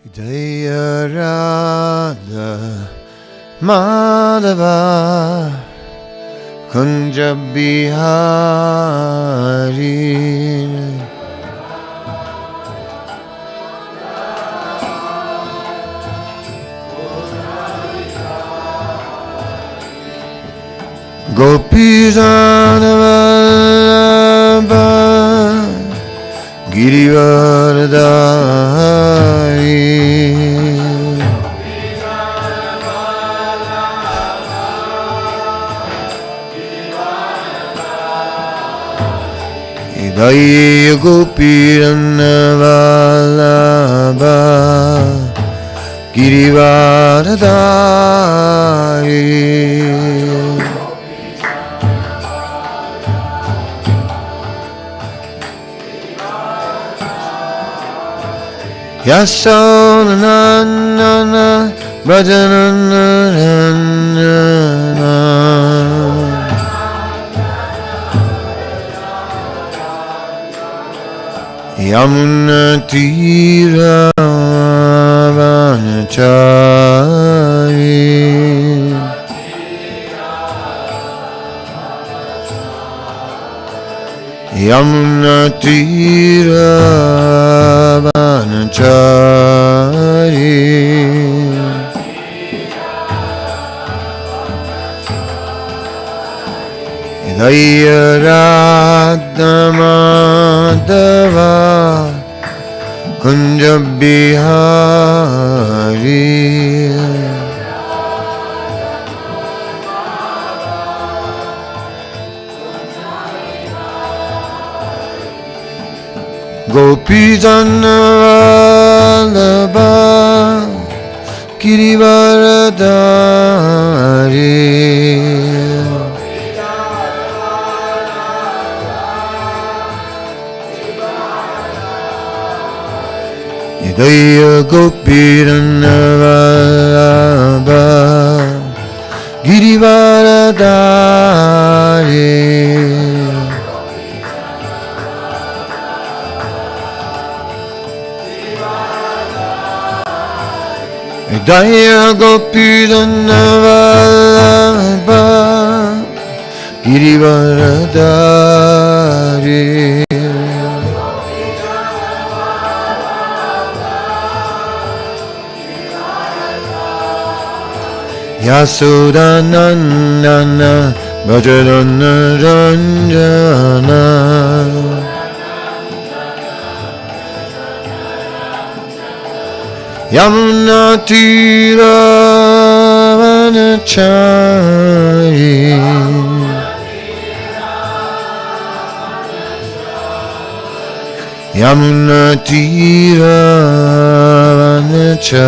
Jaya Radha Madhava Kunja Bihari Gopijana Vallabha Girivardhari Idaya Gopijana Vallabha Girivardhari Yasodhanandana Brajananandana Yamunatira Vanachari Yamunatira Vanachari Idaya Radha Madhava Kunja Bihari Gopijana Vallabha Girivardhari Idaya Gopijana Vallabha Girivardhari Idaya Gopijana Vallabha Girivardhari Yasodhanandana Brajananandana Yamunatira Vanachari Yamunatira Vanachari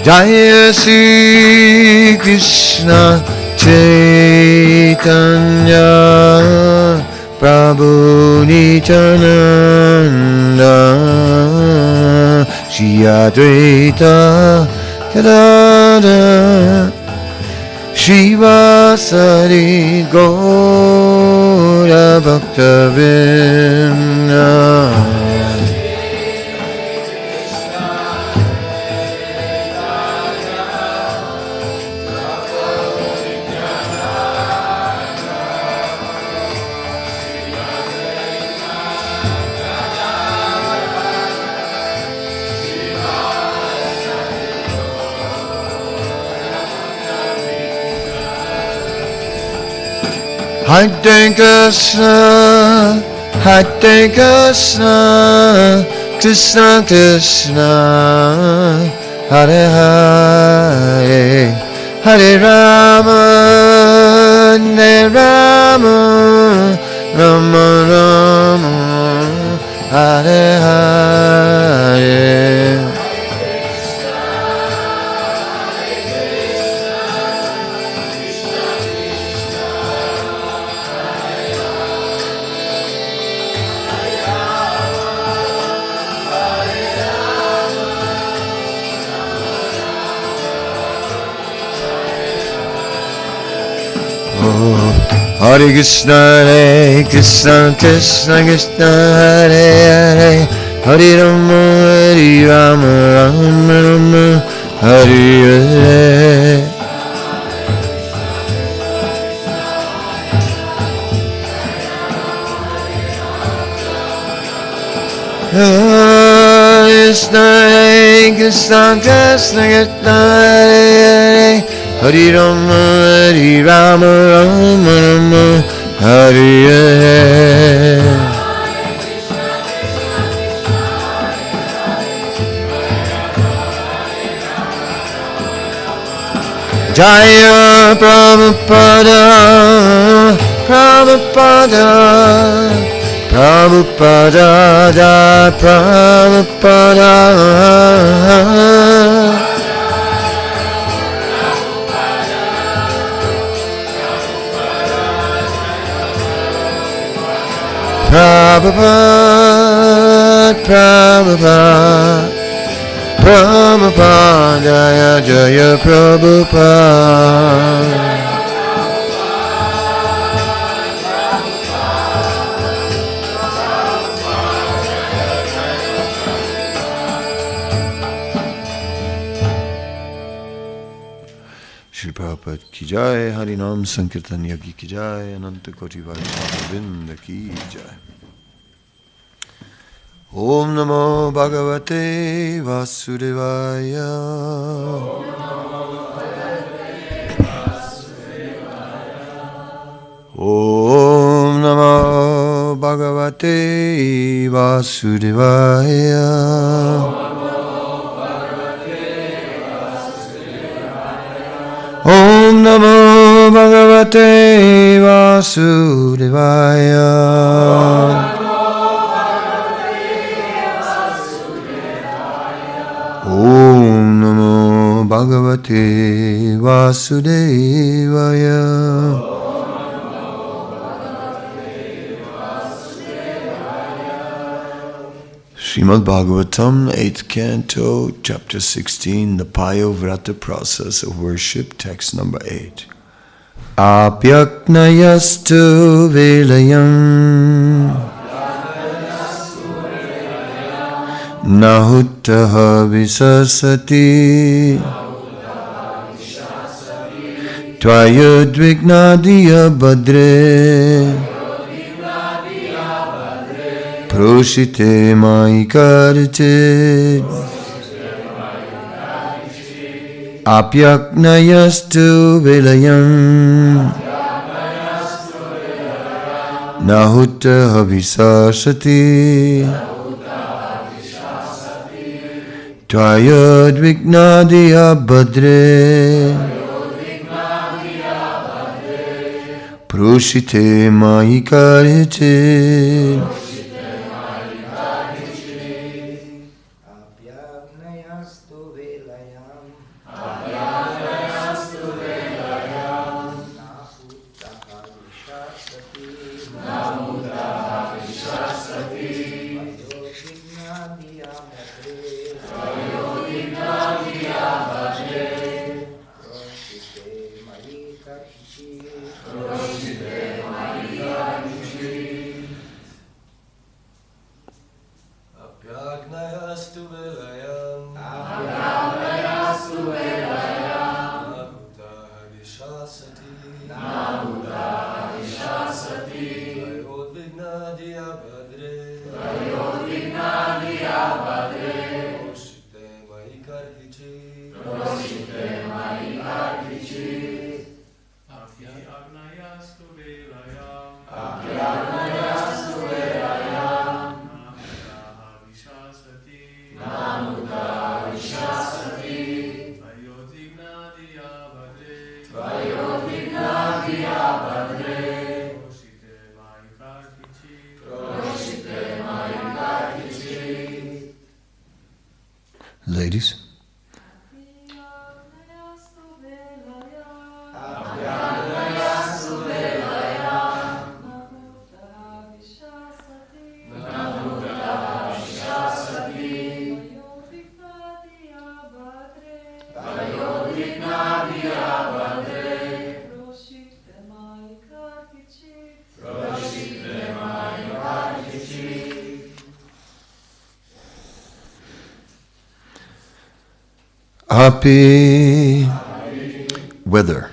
Jaya Shri Krishna Chaitanya Prabhu Nityananda Shri Advaita Gadadhara Shivasari Gaura Bhakta-vrinda Hare Krishna, Hare Krishna, Krishna Krishna, Hare Hare, Hare Rama, Hare Rama, Rama Rama, Hare Hare. Hare Krishna, Krishna Krishna, Hare Hare, Hare-rama, Hare-rama, Rama-rama, Hare-Hare. Krishna, Krishna, Krishna Krishna, Hare Hare, Hare-rama, Hare-rama, Rama-rama, Hare-Hare. Jaya Prabhupada, Prabhupada, Prabhupada, Jai Prabhupada. Prabhupada, Prabhupada, Prabhupada, Jaya Jaya Prabhupada. Shri Prabhupada ki jai, Harinam Sankirtan Yagi ki jai, Ananta Koti Vaishnava Vrinda ki jai. Om Namo Bhagavate Vasudevaya. Om Namo Bhagavate Vasudevaya. Om Namo Bhagavate Vasudevaya. Om Namo Bhagavate Vasudevaya. Srimad Bhagavatam, 8th Canto, Chapter 16, the Payovrata process of worship, text number 8. Apyaknayastu velayam Nahuttaha visasati Tvayodvignadiya badre Proshite maikarite Apyaknayastu velayam Nahuttaha visasati Tvayodvignadiya badre Proshite maikarite Ladies. Api, weather.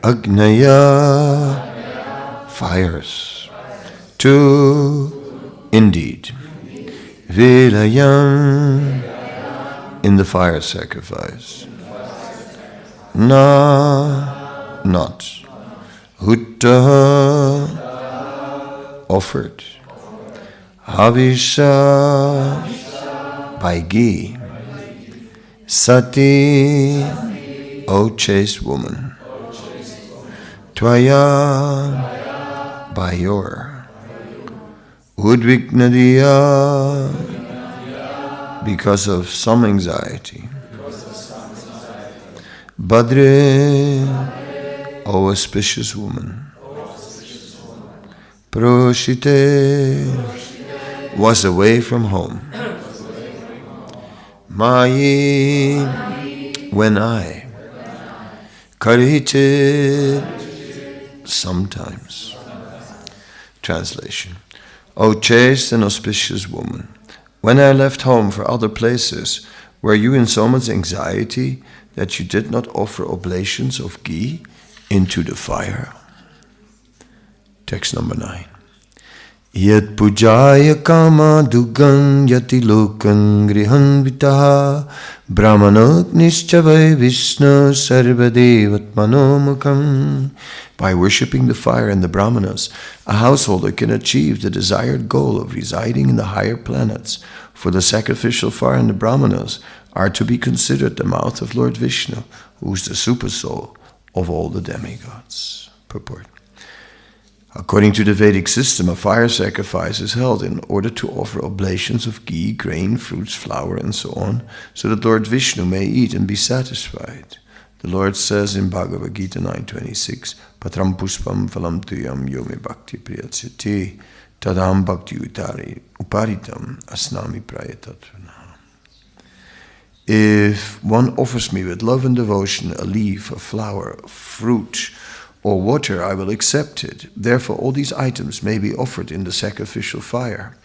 Agnaya, fires. Tu, indeed. Vilayam, in the fire sacrifice. Na, not. Hutta, offered. Havisha, by ghee. Sati, O chaste woman. Tvaya, by your. Udviknadiya, because of some anxiety. Badre, O auspicious woman. Proshite, was away from home. Mayi, when I. Karichit, sometimes. Translation. O chaste and auspicious woman, when I left home for other places, were you in so much anxiety that you did not offer oblations of ghee into the fire? Text number 9. Yat pujaya kama dugan yati lokan grihan vitaha brahmanot nischavai vishnu sarvadevat manomukam. By worshipping the fire and the brahmanas, a householder can achieve the desired goal of residing in the higher planets, for the sacrificial fire and the brahmanas are to be considered the mouth of Lord Vishnu, who is the supersoul of all the demigods. Purport. According to the Vedic system, a fire sacrifice is held in order to offer oblations of ghee, grain, fruits, flour, and so on, so that Lord Vishnu may eat and be satisfied. The Lord says in Bhagavad Gita 9:26, Patram puspam phalam tuyam yomi bhakti priyasyati tadam bhakti uparitam asnami prayatatvana. If one offers me with love and devotion a leaf, a flower, a fruit, or water, I will accept it. Therefore, all these items may be offered in the sacrificial fire,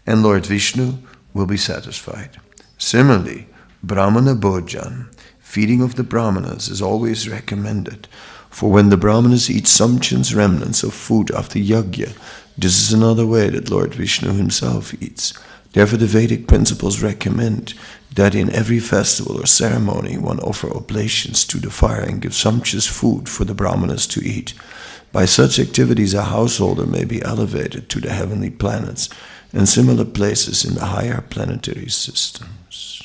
and Lord Vishnu will be satisfied. Similarly, Brahmana Bhojan, feeding of the Brahmanas, is always recommended, for when the Brahmanas eat sumptuous remnants of food after yajna, this is another way that Lord Vishnu himself eats. Therefore, the Vedic principles recommend that in every festival or ceremony one offer oblations to the fire and give sumptuous food for the Brahmanas to eat. By such activities a householder may be elevated to the heavenly planets and similar places in the higher planetary systems.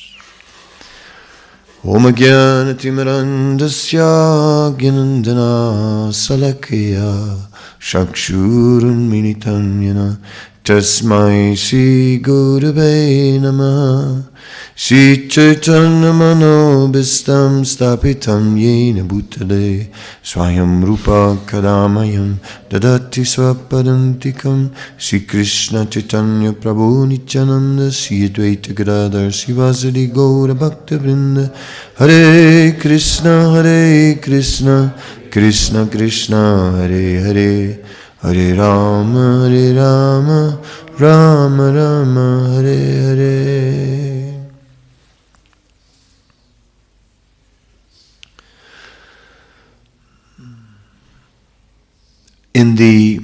Om Jnanatimirandasya Gnanandana Salakaya Shakshurun Minitanyana Tasmai Shri Gurave Namaha Shri Chaitanya Manobhistam Stapitam Yena Bhutale Swayam Rupa Kadamayam Dadati Swapadantikam Shri Krishna Chaitanya Prabhu Nityananda Shri Advaita Gadadhar Sivasadi Gaura Bhakta Vrinda Hare Krishna Krishna Krishna Hare Hare Hare Rama Rama Rama Hare Hare. In the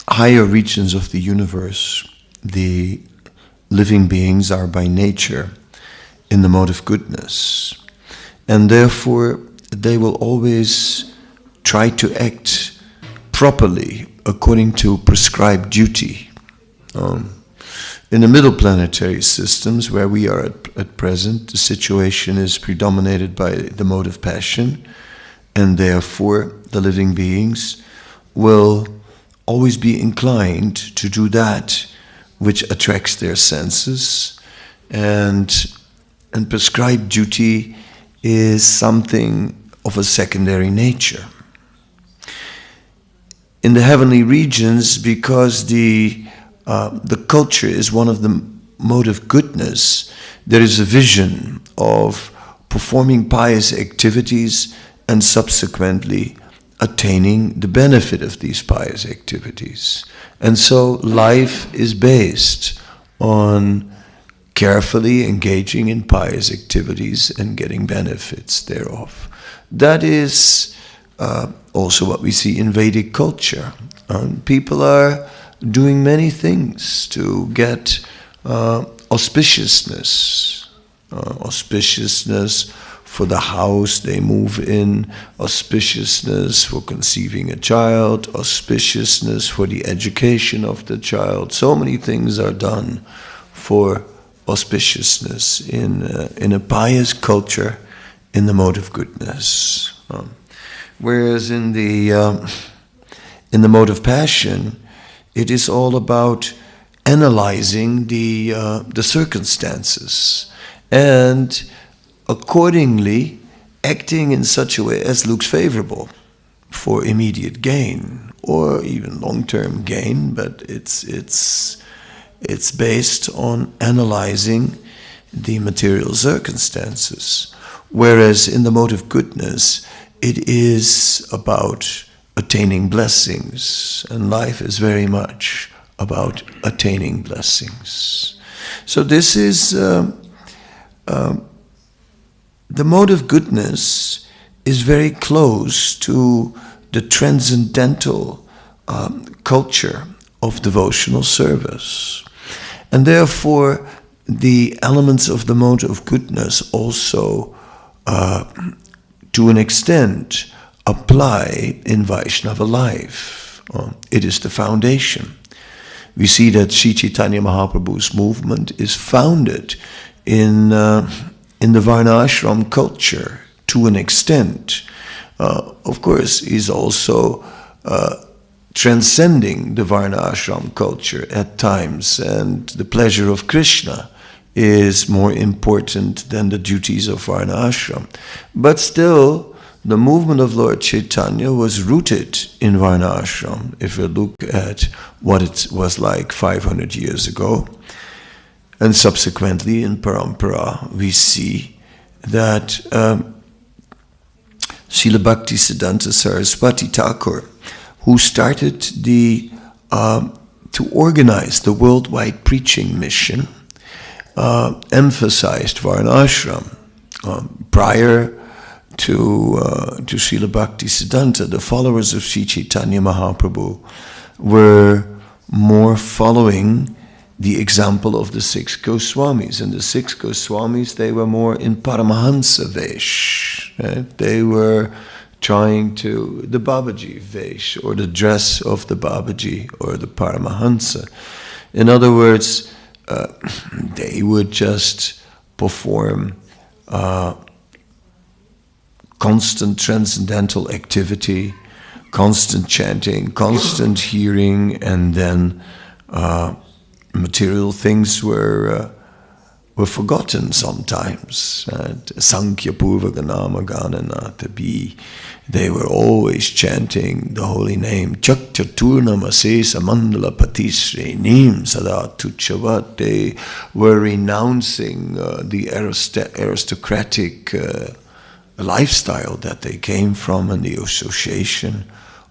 higher regions of the universe, the living beings are by nature in the mode of goodness, and therefore they will always try to act properly according to prescribed duty. In the middle planetary systems where we are at present, the situation is predominated by the mode of passion, and therefore the living beings will always be inclined to do that which attracts their senses, and prescribed duty is something of a secondary nature. In the heavenly regions, because the culture is one of the mode of goodness, there is a vision of performing pious activities and subsequently attaining the benefit of these pious activities. And so life is based on carefully engaging in pious activities and getting benefits thereof. That is also what we see in Vedic culture. People are doing many things to get auspiciousness. Auspiciousness for the house they move in, auspiciousness for conceiving a child, auspiciousness for the education of the child. So many things are done for auspiciousness in a pious culture, in the mode of goodness. Whereas in the mode of passion, it is all about analyzing the circumstances and accordingly acting in such a way as looks favorable for immediate gain or even long-term gain, but it's based on analyzing the material circumstances. Whereas in the mode of goodness, it is about attaining blessings, and life is very much about attaining blessings. So this is the mode of goodness is very close to the transcendental culture of devotional service. And therefore, the elements of the mode of goodness also, to an extent, apply in Vaishnava life. It is the foundation. We see that Sri Chaitanya Mahaprabhu's movement is founded in the Varna ashram culture to an extent. Of course, he's also transcending the Varna ashram culture at times, and the pleasure of Krishna is more important than the duties of Varna ashram. But still, the movement of Lord Chaitanya was rooted in Varna ashram, if we look at what it was like 500 years ago. And subsequently in Parampara, we see that Srila Bhaktisiddhanta Saraswati Thakur, who started to organize the worldwide preaching mission, emphasized Varnashram. Prior to Srila Bhaktisiddhanta, the followers of Sri Chaitanya Mahaprabhu were more following the example of the 6 Goswamis. And the 6 Goswamis, they were more in Paramahansa Vesh. Right? They were trying to, the Babaji Vesh, or the dress of the Babaji, or the Paramahansa. In other words, they would just perform constant transcendental activity, constant chanting, constant hearing, and then material things were forgotten sometimes. Sankhya Purva Ganama Ganana Tabi. They were always chanting the holy name. Chak Chaturna Masesa Mandala Patisre Nim Sada Tuchavat. They were renouncing the aristocratic lifestyle that they came from and the association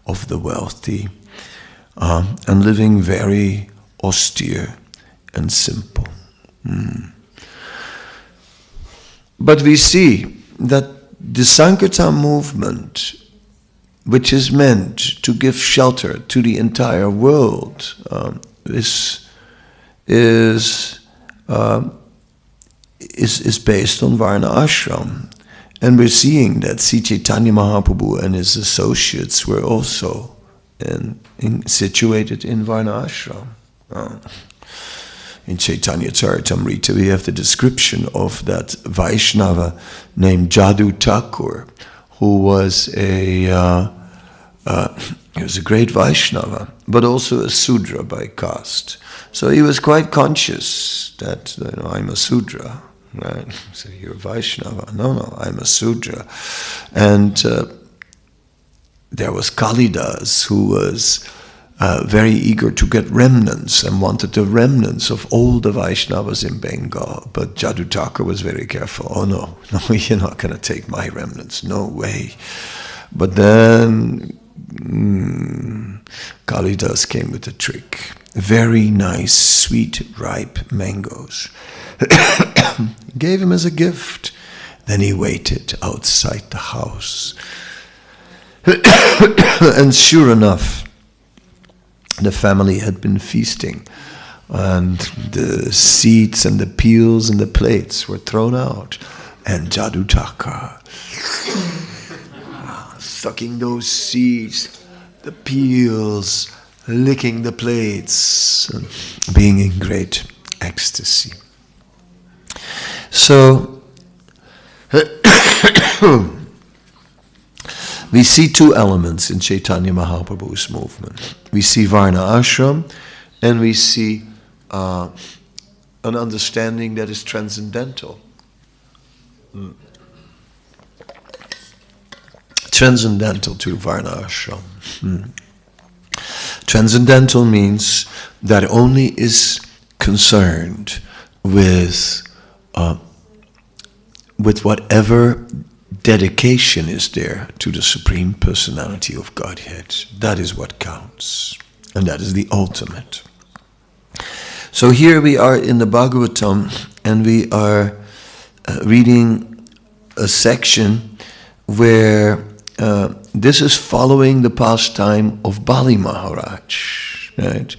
of the wealthy, and living very austere and simple. But we see that the Sankirtan movement, which is meant to give shelter to the entire world, is based on Varna ashram. And we're seeing that Sri Chaitanya Mahaprabhu and his associates were also situated in Varna ashram. In Chaitanya Charitamrita, we have the description of that Vaishnava named Jadu Thakur, who was he was a great Vaishnava, but also a Sudra by caste. So he was quite conscious that, I'm a Sudra, right? So you're a Vaishnava. No, I'm a Sudra. And there was Kalidas, who was very eager to get remnants and wanted the remnants of all the Vaishnavas in Bengal. But Jadu Thakur was very careful. Oh no, you're not going to take my remnants. No way. But then Kalidas came with a trick. very nice, sweet, ripe mangoes. Gave him as a gift. Then he waited outside the house. And sure enough, the family had been feasting, and the seeds and the peels and the plates were thrown out. And Jadutaka, sucking those seeds, the peels, licking the plates, being in great ecstasy. So, we see two elements in Chaitanya Mahaprabhu's movement. We see Varna ashram, and we see an understanding that is transcendental. Transcendental to Varna ashram. Transcendental means that only is concerned with whatever dedication is there to the Supreme Personality of Godhead. That is what counts. And that is the ultimate. So here we are in the Bhagavatam, and we are reading a section where this is following the pastime of Bali Maharaj, right?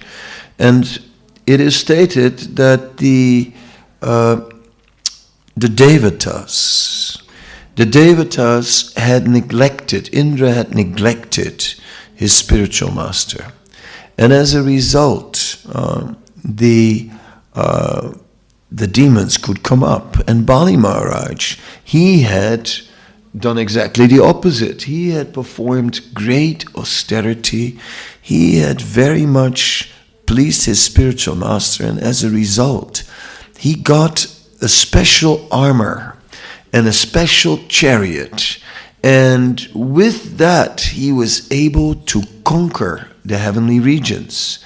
And it is stated that the Devatas had neglected, Indra had neglected his spiritual master. And as a result, the demons could come up. And Bali Maharaj, he had done exactly the opposite. He had performed great austerity. He had very much pleased his spiritual master, and as a result, he got a special armor and a special chariot, and with that he was able to conquer the heavenly regions.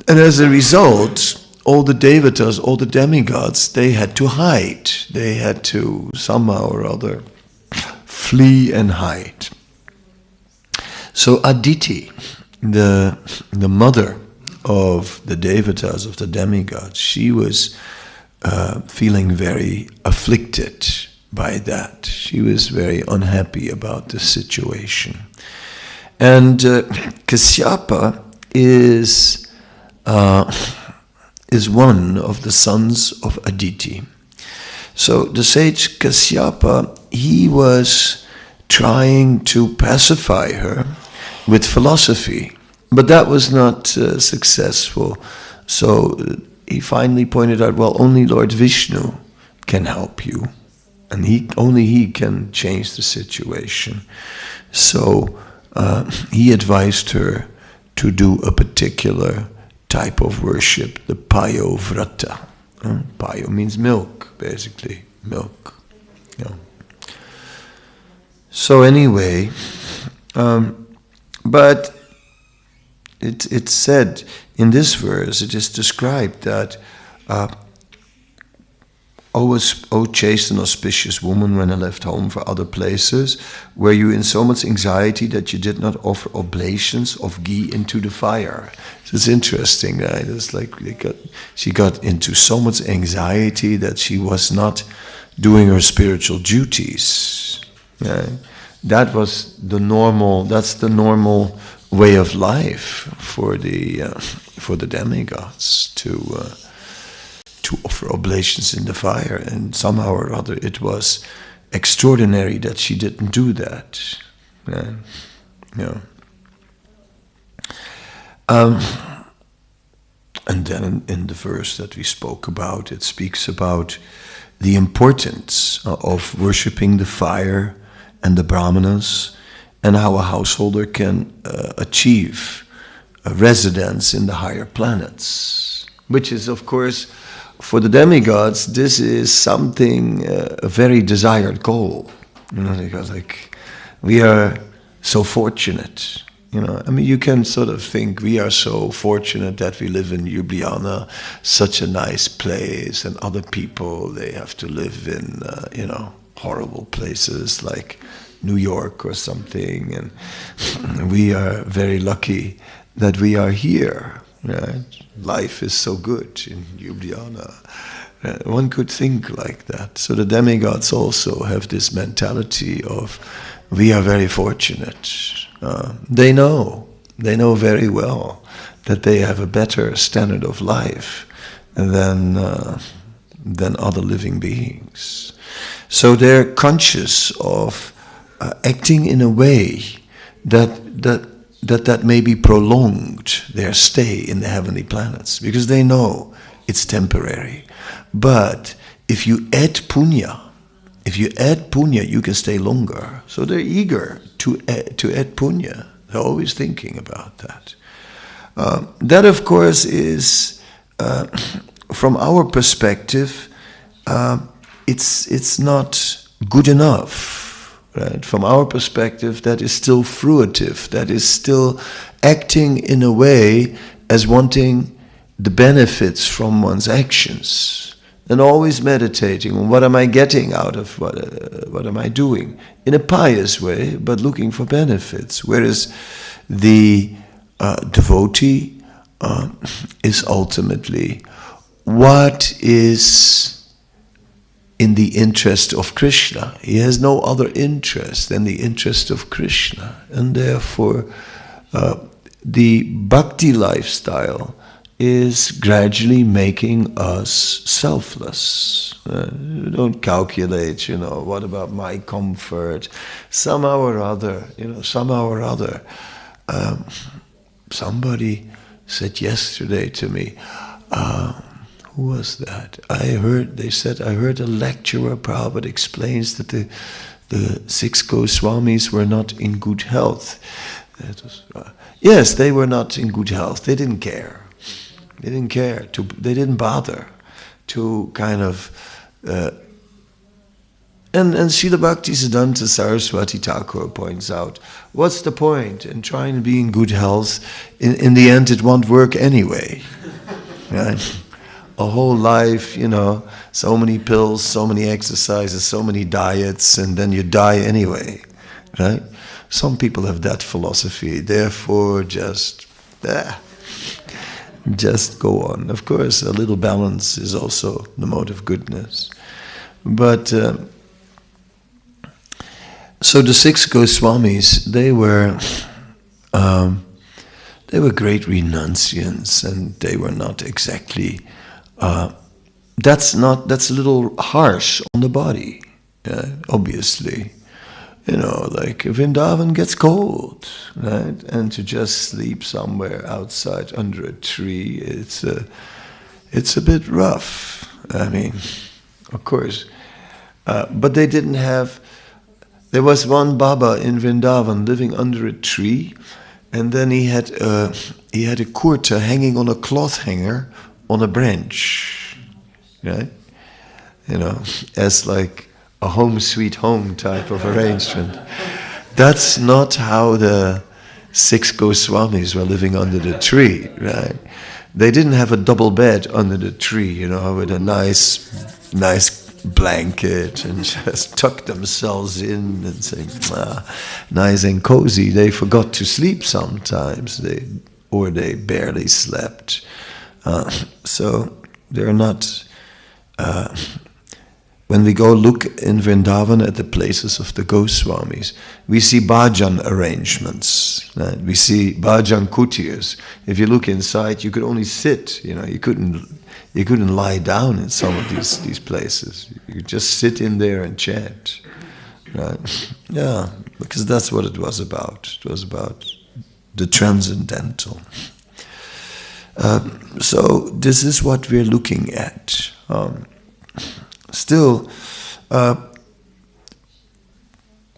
And as a result, all the devatas, all the demigods, they had to hide. They had to somehow or other flee and hide. So Aditi, the mother of the devatas, of the demigods, she was feeling very afflicted by that. She was very unhappy about the situation. And Kasyapa is one of the sons of Aditi. So the sage Kasyapa, he was trying to pacify her with philosophy, but that was not successful. So he finally pointed out, well, only Lord Vishnu can help you, and only he can change the situation. So he advised her to do a particular type of worship, the payo vrata. Payo means milk, basically, milk. Yeah. So anyway, but it's said in this verse, it is described that, O chaste and auspicious woman, when I left home for other places, were you in so much anxiety that you did not offer oblations of ghee into the fire? It's interesting, right? It's like she got into so much anxiety that she was not doing her spiritual duties. Right? That's the normal way of life for the demigods to offer oblations in the fire, and somehow or other it was extraordinary that she didn't do that. Yeah. Yeah. And then in the verse that we spoke about, it speaks about the importance of worshipping the fire and the brahmanas, and how a householder can achieve a residence in the higher planets, which is, of course, for the demigods, this is something, a very desired goal, because we are so fortunate, I mean, you can sort of think we are so fortunate that we live in Ljubljana, such a nice place, and other people, they have to live in, horrible places like New York or something, and we are very lucky that we are here. right? Life is so good in Ljubljana. One could think like that. So the demigods also have this mentality of, we are very fortunate. They know very well that they have a better standard of life than other living beings. So they're conscious of acting in a way that may be prolonged, their stay in the heavenly planets, because they know it's temporary. But if you add punya, you can stay longer. So they're eager to add punya. They're always thinking about that. That, of course, is from our perspective, it's not good enough. Right? From our perspective, that is still fruitive. That is still acting in a way as wanting the benefits from one's actions, and always meditating on what am I getting out of what am I doing in a pious way, but looking for benefits. Whereas the devotee is ultimately what is in the interest of Krishna. He has no other interest than the interest of Krishna, and therefore the bhakti lifestyle is gradually making us selfless. Don't calculate, what about my comfort? Somehow or other. Somebody said yesterday to me, who was that? I heard a lecturer, Prabhupada explains that the 6 Goswamis were not in good health. Yes, they were not in good health. They didn't care. They didn't bother to kind of... And Srila Bhaktisiddhanta Saraswati Thakur points out, what's the point in trying to be in good health? In the end, it won't work anyway. Right? A whole life, so many pills, so many exercises, so many diets, and then you die anyway. Right? Some people have that philosophy. Therefore, just go on. Of course, a little balance is also the mode of goodness. But so the 6 Goswamis, they were great renunciants, and they were not exactly. That's a little harsh on the body, obviously. Like Vrindavan gets cold, right? And to just sleep somewhere outside under a tree, it's a bit rough. I mean, of course. But they didn't have... There was one Baba in Vrindavan living under a tree, and then he had a kurta hanging on a cloth hanger on a branch, right? As like a home sweet home type of arrangement. That's not how the 6 Goswamis were living under the tree, right? They didn't have a double bed under the tree, with a nice blanket and just tuck themselves in and say, nice and cozy. They forgot to sleep sometimes, or they barely slept. So they're not... When we go look in Vrindavan at the places of the Goswamis, we see bhajan arrangements. Right? We see bhajan kutirs. If you look inside, you could only sit. You couldn't lie down in some of these places. You could just sit in there and chant. Right? Yeah, because that's what it was about. It was about the transcendental. So this is what we're looking at. Still,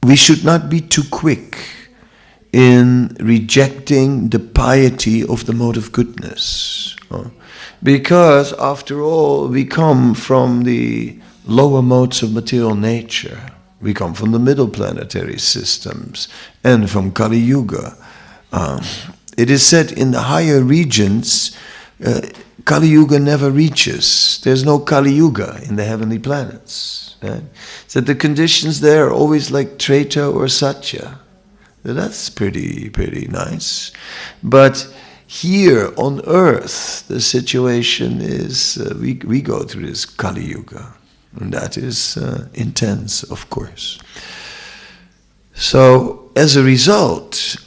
we should not be too quick in rejecting the piety of the mode of goodness. Because, after all, we come from the lower modes of material nature. We come from the middle planetary systems and from Kalyuga. It is said in the higher regions, Kalyuga never reaches. There's no Kalyuga in the heavenly planets. Right? So the conditions there are always like Treta or Satya. That's pretty nice. But here on earth, the situation is, we go through this Kalyuga, and that is intense, of course. So, as a result,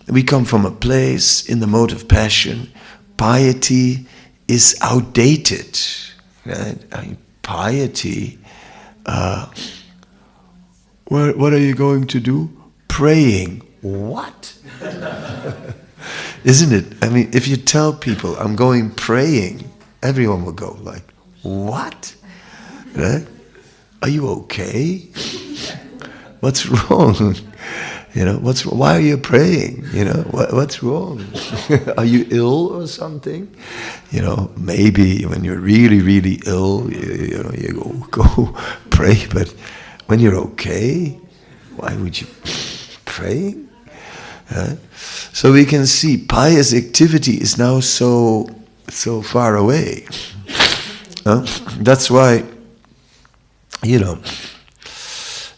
we come from a place in the mode of passion. Piety is outdated, right? I mean, piety, what are you going to do? Praying. What? Isn't it? I mean, if you tell people, I'm going praying, everyone will go like, what? Right? Are you okay? What's wrong? You know, why are you praying? You know, what's wrong? Are you ill or something? You know, maybe when you're really, really ill, you go pray, but when you're okay, why would you pray? So we can see pious activity is now so far away. That's why,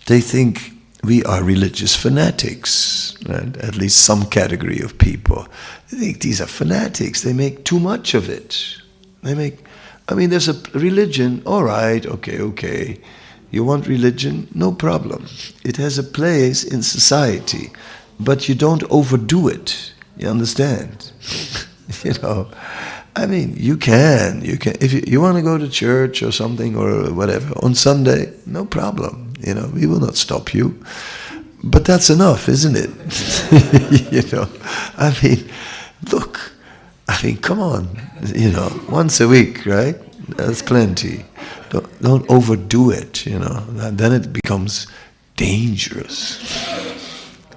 they think we are religious fanatics, right? At least some category of people. They think these are fanatics. They make too much of it. There's a religion, all right, okay. You want religion? No problem. It has a place in society, but you don't overdo it. You understand? You can. If you want to go to church or something or whatever on Sunday, no problem. We will not stop you. But that's enough, isn't it? Look. Come on. Once a week, right? That's plenty. Don't overdo it. Then it becomes dangerous.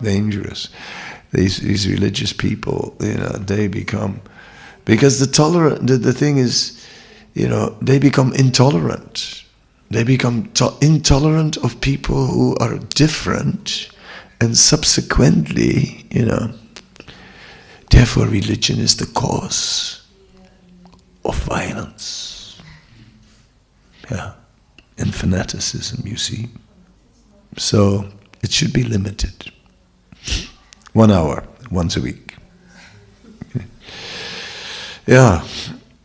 Dangerous. These religious people, they become. Because the thing is, they become intolerant. They become intolerant of people who are different, and subsequently, therefore religion is the cause of violence. Yeah, and fanaticism, you see. So it should be limited. 1 hour, once a week. Yeah,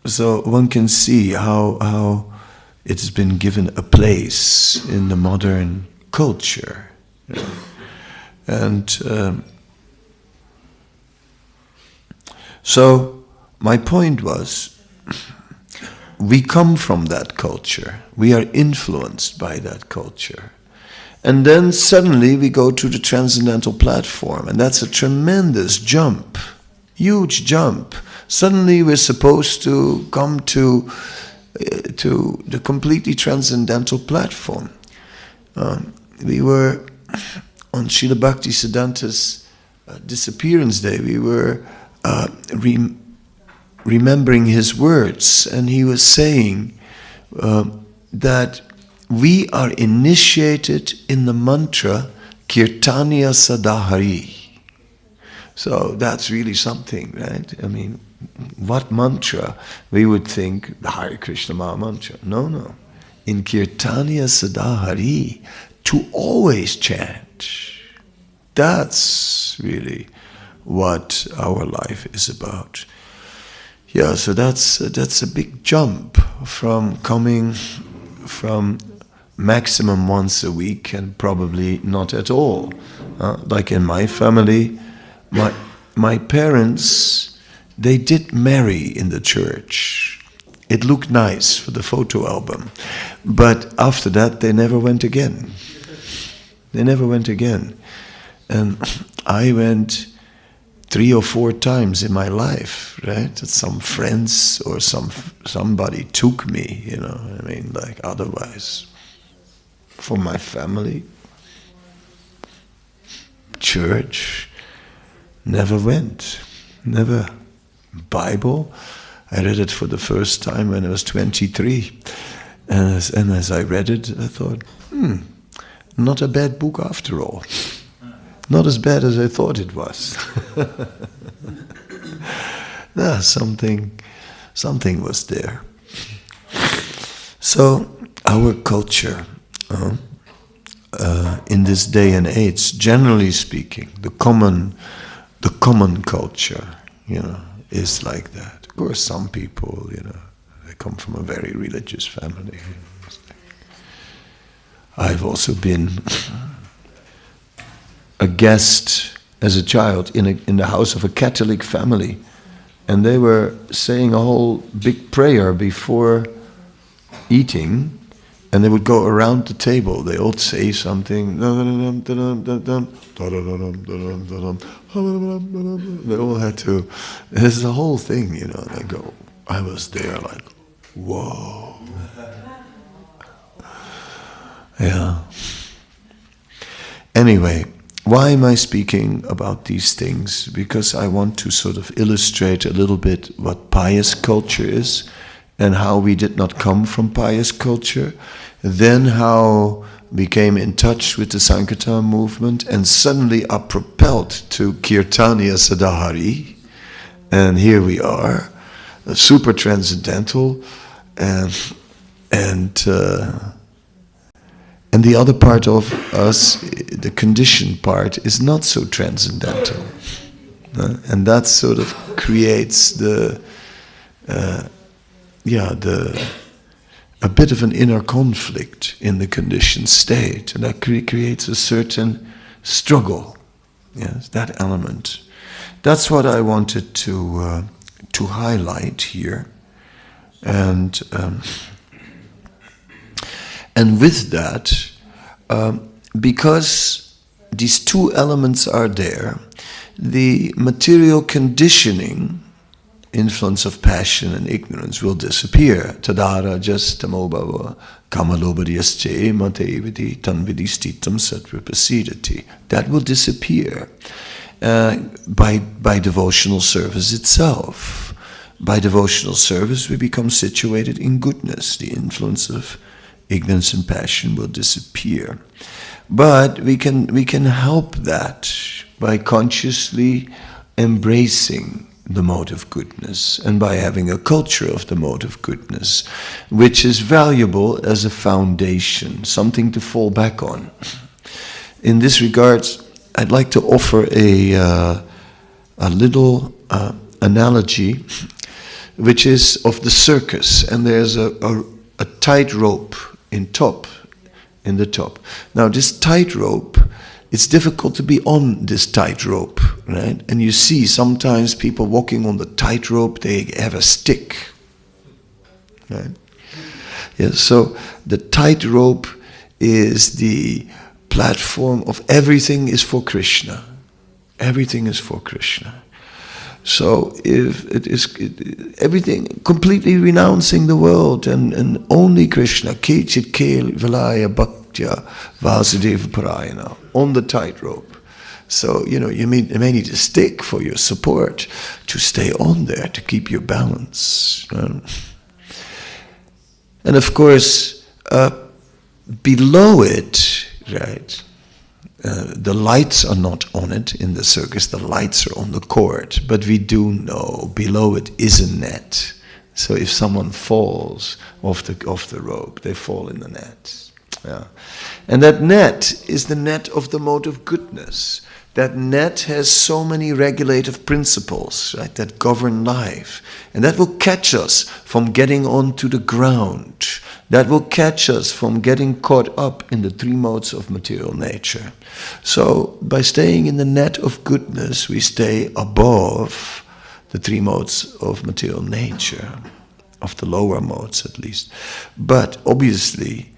so one can see how it has been given a place in the modern culture. And so my point was, we come from that culture. We are influenced by that culture. And then suddenly we go to the transcendental platform, and that's a tremendous jump, huge jump. Suddenly we're supposed to come to the completely transcendental platform. We were on Srila Bhaktisiddhanta's disappearance day. We were remembering his words, and he was saying that we are initiated in the mantra Kirtaniya Sadahari. So that's really something, right? What mantra? We would think the Hare-Krishna mantra. No. In Kirtaniya Sadahari, to always chant. That's really what our life is about. Yeah, so that's a big jump from coming from maximum once a week and probably not at all. Like in my family, my parents, they did marry in the church. It looked nice for the photo album. But after that, they never went again. They never went again. And I went 3 or 4 times in my life, right? That some friends or somebody took me, otherwise. For my family, church, never went. Never. Bible, I read it for the first time when I was 23. And as I read it, I thought, not a bad book after all. Not as bad as I thought it was. Something was there. So our culture, in this day and age, generally speaking, the common culture, is like that. Of course, some people, they come from a very religious family. I've also been a guest as a child in the house of a Catholic family, and they were saying a whole big prayer before eating, and they would go around the table. They all say something. They all had to. This is a whole thing, They go. I was there, like, whoa. Yeah. Anyway, why am I speaking about these things? Because I want to sort of illustrate a little bit what pious culture is, and how we did not come from pious culture, then how we came in touch with the Sankirtan movement, and suddenly are propelled to Kirtaniya Sadahari, and here we are, super transcendental, and the other part of us, the conditioned part, is not so transcendental, and that sort of creates a bit of an inner conflict in the conditioned state, and that creates a certain struggle. Yes, that element. That's what I wanted to highlight here, and with that, because these two elements are there, the material conditioning, influence of passion and ignorance, will disappear. Tadara just tamobhava kamalobharyasche mateviti tanvidistitam satvipasidati. That will disappear by devotional service itself. By devotional service we become situated in goodness. The influence of ignorance and passion will disappear. But we can help that by consciously embracing the mode of goodness, and by having a culture of the mode of goodness, which is valuable as a foundation, something to fall back on. In this regard, I'd like to offer a little analogy, which is of the circus, and there's a tightrope in the top. Now, this tightrope, it's difficult to be on this tightrope, right? And you see sometimes people walking on the tightrope, they have a stick, right? Yeah, so the tightrope is the platform of everything is for Krishna. Everything is for Krishna. So if everything, completely renouncing the world and only Krishna, Kechit Kel Valaya Bhaktya Vasudeva Parayana, on the tightrope. So, you may need a stick for your support to stay on there, to keep your balance. And of course, below it, right, the lights are not on it in the circus, the lights are on the court, but we do know below it is a net. So if someone falls off the rope, they fall in the net. Yeah. And that net is the net of the mode of goodness. That net has so many regulative principles, right, that govern life. And that will catch us from getting onto the ground. That will catch us from getting caught up in the three modes of material nature. So, by staying in the net of goodness, we stay above the three modes of material nature, of the lower modes at least. But obviously,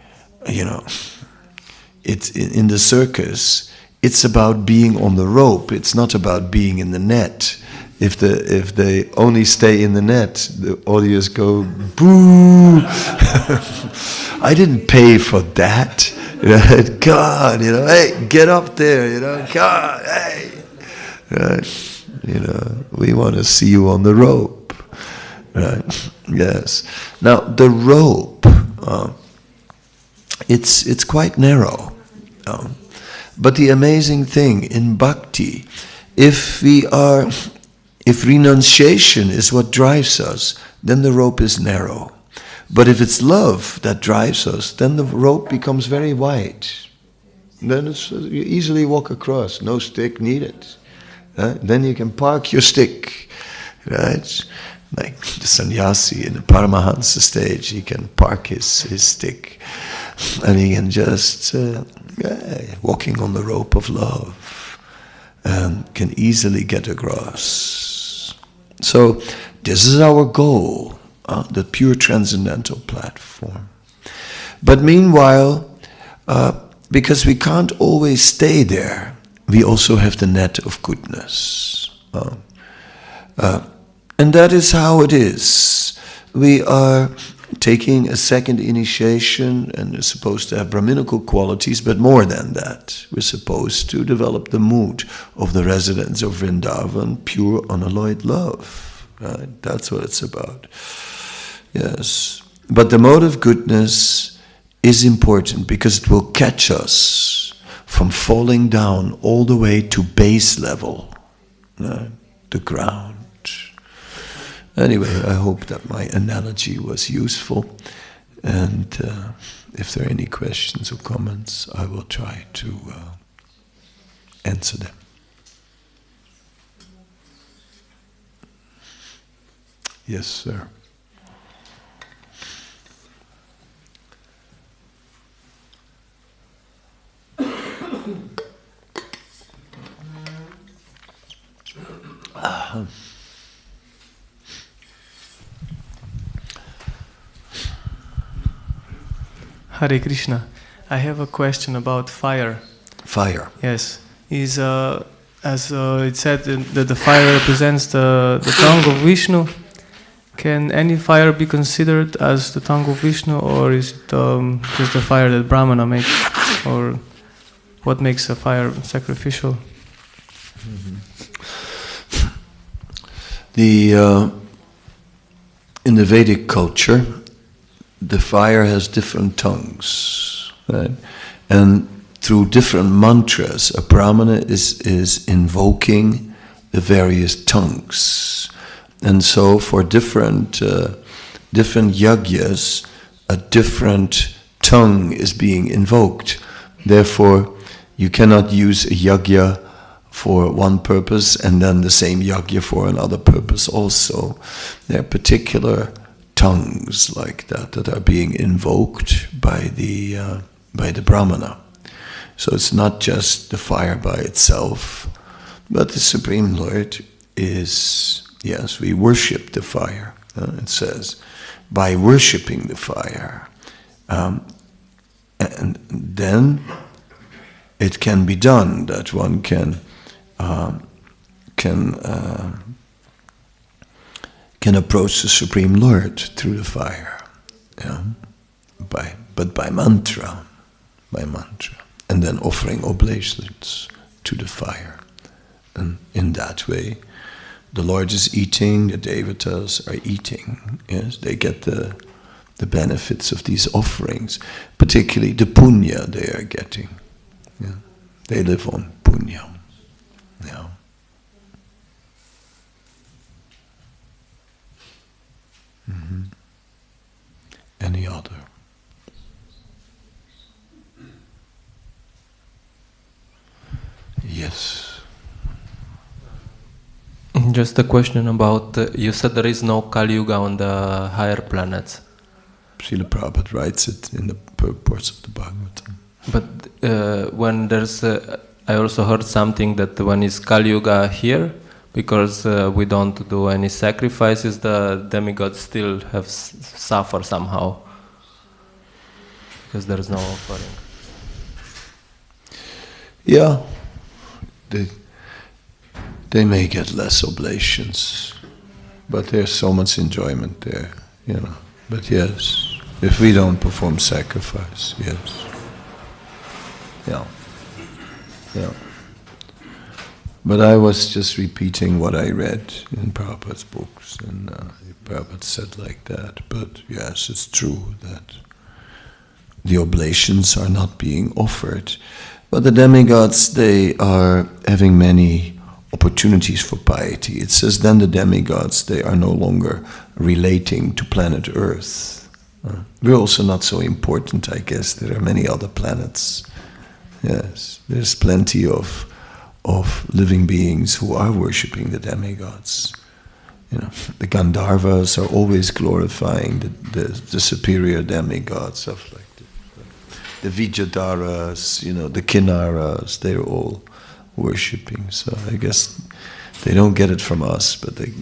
it's in the circus, it's about being on the rope. It's not about being in the net. If they only stay in the net, the audience go, boo! I didn't pay for that. God, hey, get up there, God, hey. Right? We want to see you on the rope. Right? Yes. Now, the rope, it's quite narrow. But the amazing thing in bhakti, if renunciation is what drives us, then the rope is narrow. But if it's love that drives us, then the rope becomes very wide. Then you easily walk across, no stick needed. Then you can park your stick. right? Like the sannyasi in the Paramahansa stage, he can park his stick and he can just walking on the rope of love and can easily get across. So this is our goal, the pure transcendental platform. But meanwhile, because we can't always stay there, we also have the net of goodness. And that is how it is. We are taking a second initiation and are supposed to have Brahminical qualities, but more than that. We're supposed to develop the mood of the residents of Vrindavan, pure, unalloyed love. Right? That's what it's about. Yes. But the mode of goodness is important because it will catch us from falling down all the way to base level, right? The ground. Anyway, I hope that my analogy was useful, and if there are any questions or comments, I will try to answer them. Yes, sir. Hare Krishna. I have a question about fire. Fire. Yes. Is as it said that the fire represents the tongue of Vishnu. Can any fire be considered as the tongue of Vishnu, or is it just the fire that Brahmana makes, or what makes a fire sacrificial? In the Vedic culture, the fire has different tongues, right? And through different mantras, a Brahmana is invoking the various tongues. And so for different yagyas, a different tongue is being invoked. Therefore, you cannot use a yagya for one purpose and then the same yagya for another purpose also. There are particular tongues like that are being invoked by the Brahmana. So it's not just the fire by itself, but the Supreme Lord is, yes, we worship the fire. It says, by worshipping the fire, and then it can be done that one can approach the Supreme Lord through the fire, but by mantra, and then offering oblations to the fire, and in that way, the Lord is eating, the devatas are eating. Yes, they get the benefits of these offerings, particularly the punya they are getting. Yeah. They live on punya. Yeah. Mm-hmm. Any other? Yes. Just a question about, you said there is no Kalyuga on the higher planets. Srila Prabhupada writes it in the purports of the Bhagavatam. But when there's, I also heard something that when is Kalyuga here, because we don't do any sacrifices, the demigods still have suffer somehow, because there is no offering. Yeah, they may get less oblations, but there's so much enjoyment there, But yes, if we don't perform sacrifice, yes. Yeah. But I was just repeating what I read in Prabhupada's books, and Prabhupada said like that. But yes, it's true that the oblations are not being offered. But the demigods, they are having many opportunities for piety. It says then the demigods, they are no longer relating to planet Earth. We're also not so important, I guess. There are many other planets. Yes, there's plenty of living beings who are worshipping the demigods. the Gandharvas are always glorifying the superior demigods of like the Vijayadharas, the Kinnaras. They're all worshipping. So I guess they don't get it from us, but they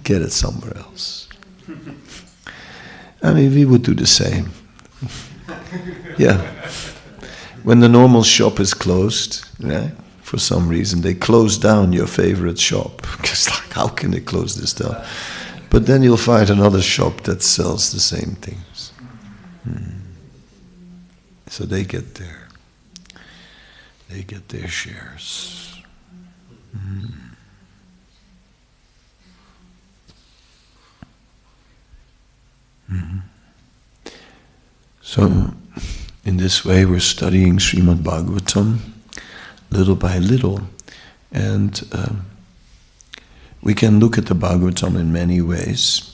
get it somewhere else. I mean, we would do the same. Yeah. When the normal shop is closed, right? For some reason, they close down your favorite shop. Because like, how can they close this down? But then you'll find another shop that sells the same things. So they get their shares. So, in this way, we're studying Srimad Bhagavatam little by little, and we can look at the Bhagavatam in many ways.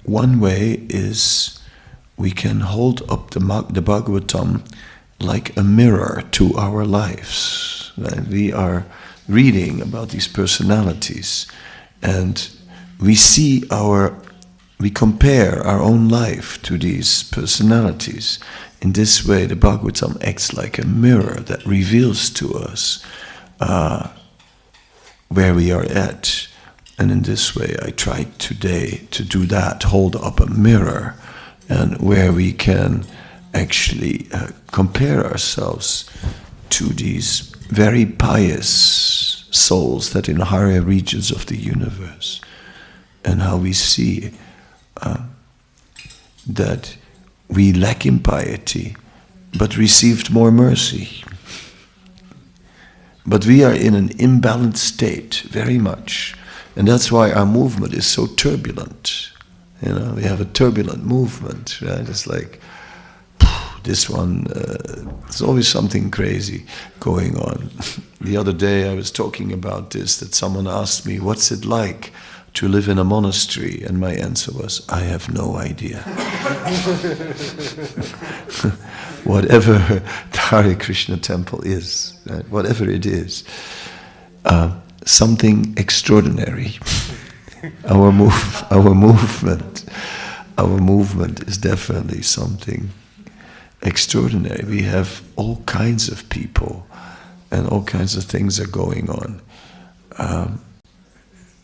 One way is we can hold up the Bhagavatam like a mirror to our lives. Right? We are reading about these personalities, and we compare our own life to these personalities. In this way, the Bhagavatam acts like a mirror that reveals to us where we are at. And in this way, I tried today to do that, hold up a mirror, and where we can actually compare ourselves to these very pious souls that in higher regions of the universe, and how we see that we lack in piety, but received more mercy. But we are in an imbalanced state, very much. And that's why our movement is so turbulent. We have a turbulent movement, right? It's like, this one, there's always something crazy going on. The other day I was talking about this, that someone asked me, what's it like to live in a monastery? And my answer was, I have no idea. Whatever the Hare Krishna temple is, right? Whatever it is, something extraordinary. Our movement is definitely something extraordinary. We have all kinds of people, and all kinds of things are going on.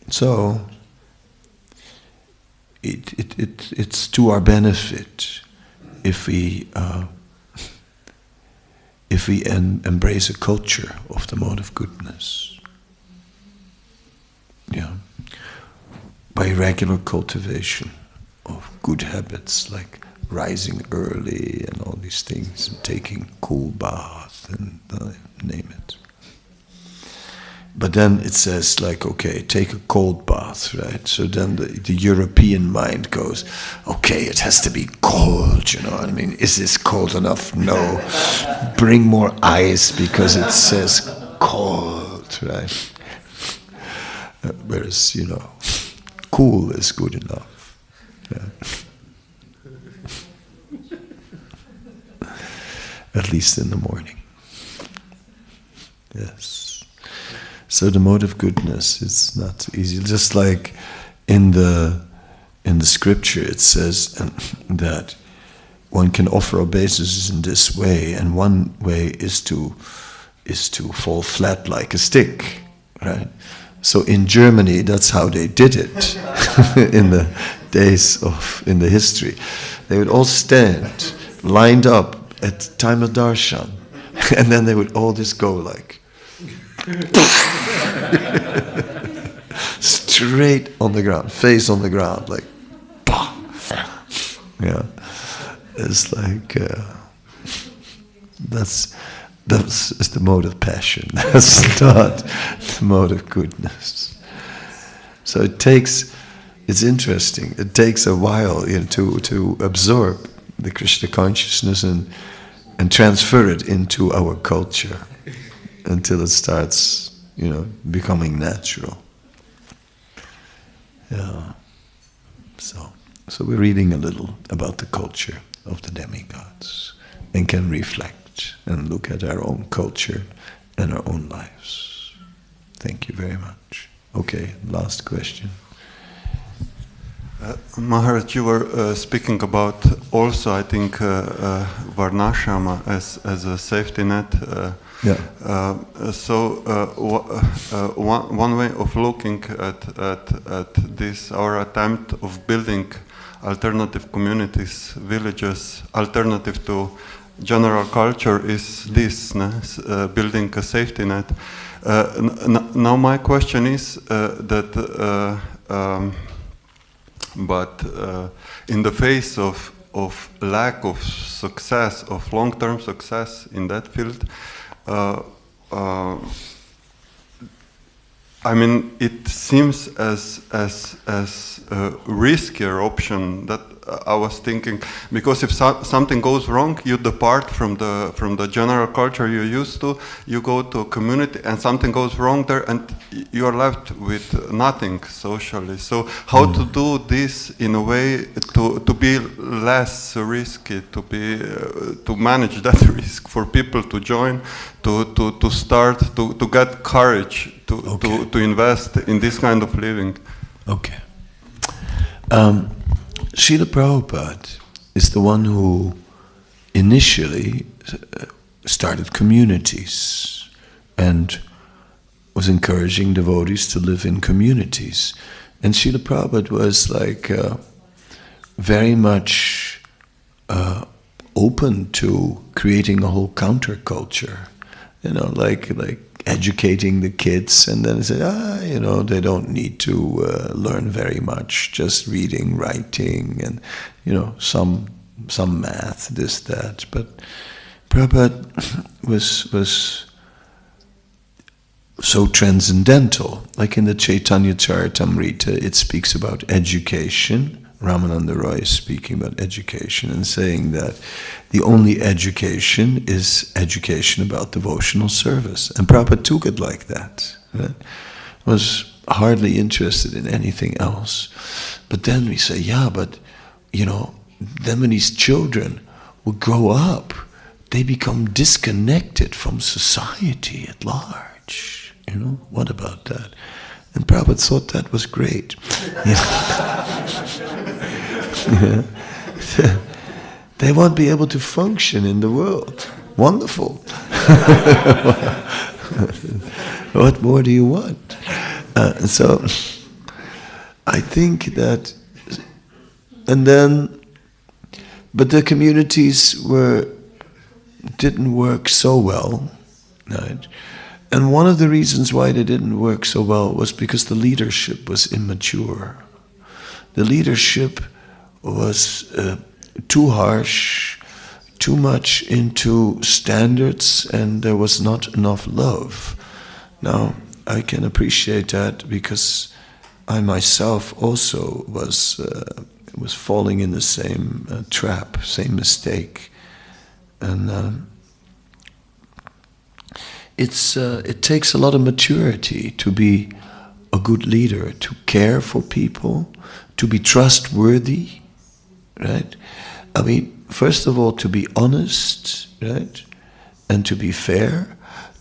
So it's to our benefit if we embrace a culture of the mode of goodness. Yeah, by regular cultivation of good habits like rising early and all these things, and taking cool bath and name it. But then it says like, okay, take a cold bath, right? So then the European mind goes, okay, it has to be cold, you know what I mean? Is this cold enough? No. Bring more ice because it says cold, right? Whereas, cool is good enough. Yeah. At least in the morning. Yes. So the mode of goodness is not easy. Just like in the scripture it says that one can offer obeisances in this way, and one way is to fall flat like a stick, right? So in Germany, that's how they did it in the days in the history. They would all stand lined up at the time of darshan, and then they would all just go like straight on the ground, face on the ground, like bah! Yeah, it's like that's the mode of passion. That's not the mode of goodness. So it's interesting. It takes a while to absorb the Krishna consciousness and transfer it into our culture until it starts, becoming natural. Yeah. So we're reading a little about the culture of the demigods and can reflect and look at our own culture and our own lives. Thank you very much. Okay, last question. Maharaj, you were speaking about also, I think, Varnashrama as a safety net. One way of looking at this, our attempt of building alternative communities, villages, alternative to general culture, is this, building a safety net. Now my question is but in the face of lack of success, of long-term success in that field, I mean, it seems as a riskier option that I was thinking, because if something goes wrong, you depart from the general culture you're used to, you go to a community and something goes wrong there and you're left with nothing socially. So how to do this in a way to be less risky, to manage that risk, for people to join, to start, to get courage to invest in this kind of living. Okay. Srila Prabhupada is the one who initially started communities and was encouraging devotees to live in communities. And Srila Prabhupada was like very much open to creating a whole counterculture, like educating the kids, and then said, they don't need to learn very much, just reading, writing, and some math, this, that. But Prabhupada was so transcendental. Like in the Chaitanya Charitamrita, it speaks about education. Ramananda Roy is speaking about education and saying that the only education is education about devotional service. And Prabhupada took it like that. Right? Was hardly interested in anything else. But then we say, then when these children will grow up, they become disconnected from society at large. What about that? And Prabhupada thought that was great. They won't be able to function in the world. Wonderful. What more do you want? So I think that, but the communities didn't work so well, right? And one of the reasons why they didn't work so well was because the leadership was immature. The leadership was too harsh, too much into standards, and there was not enough love. Now, I can appreciate that because I myself also was falling in the same trap, same mistake. And it takes a lot of maturity to be a good leader, to care for people, to be trustworthy, right? I mean, first of all, to be honest, right? And to be fair,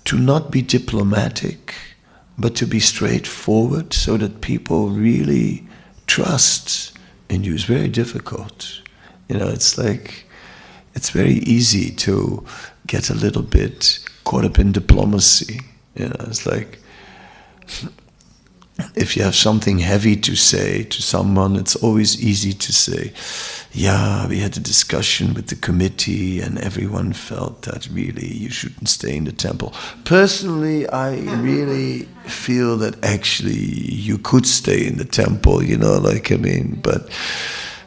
to not be diplomatic, but to be straightforward so that people really trust in you. It's very difficult. It's like, it's very easy to get a little bit caught up in diplomacy. It's like, if you have something heavy to say to someone, it's always easy to say, we had a discussion with the committee and everyone felt that really you shouldn't stay in the temple. Personally, I really feel that actually you could stay in the temple, but